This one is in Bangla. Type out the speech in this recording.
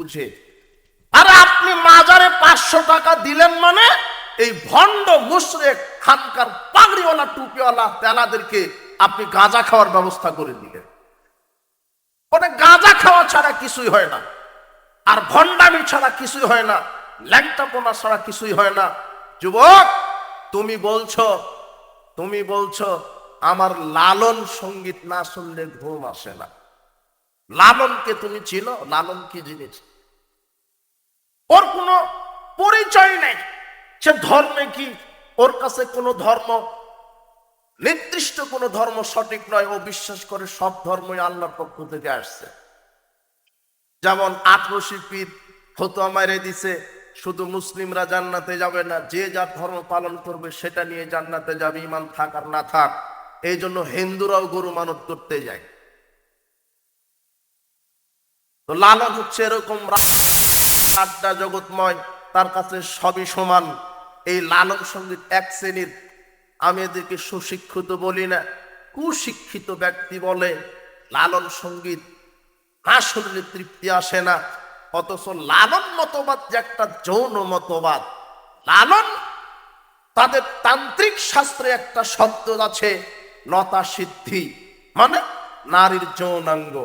বুঝে। আর আপনি মাজারে 500 টাকা দিলেন মানে এই ভণ্ড মুশরিক খানকার পাগড়িওয়ালা টুপিওয়ালা তেলাদেরকে আপনি গাঁজা খাওয়ার ব্যবস্থা করে দিলেন। ওটা গাঁজা খাওয়া ছাড়া কিছুই হয় না, আর ভণ্ডামি ছাড়া কিছুই হয় না, ল্যাংটাপোনা ছাড়া কিছুই হয় না। যুবক, তুমি বলছো আমার লালন সঙ্গীত না শুনলে ঘুম আসে না। লালনকে তুমি চিনো? লালন কি জিনিস? ওর কোনো পরিচয় নেই, সে ধর্মে কি, ওর কাছে কোনো ধর্ম নির্দিষ্ট কোনো ধর্ম সঠিক নয়। ও বিশ্বাস করে সব ধর্মই আল্লাহর পক্ষ থেকে আসছে। যেমন 18 পীর ফতোয়া মাইরে দিছে শুধু মুসলিমরা জান্নাতে যাবে না, যে যার ধর্ম পালন করবে সেটা নিয়ে জান্নাতে যাবে, ইমান থাক আর না থাক। এই জন্য হিন্দুরাও গরু মানত করতে যায়। তো লালন হচ্ছে এরকম আড্ডা জগৎময়, তার কাছে সবই সমান। এই লালন সঙ্গীত এক শ্রেণীর, আমি এদেরকে সুশিক্ষিত বলি না, কুশিক্ষিত ব্যক্তি বলে লালন সঙ্গীত না শুনলে তৃপ্তি আসে না। অথচ লালন মতবাদ যে একটা যৌন মতবাদ। লালন, তাদের তান্ত্রিক শাস্ত্রে একটা শব্দ আছে লতা সিদ্ধি, মানে নারীর যৌনাঙ্গ।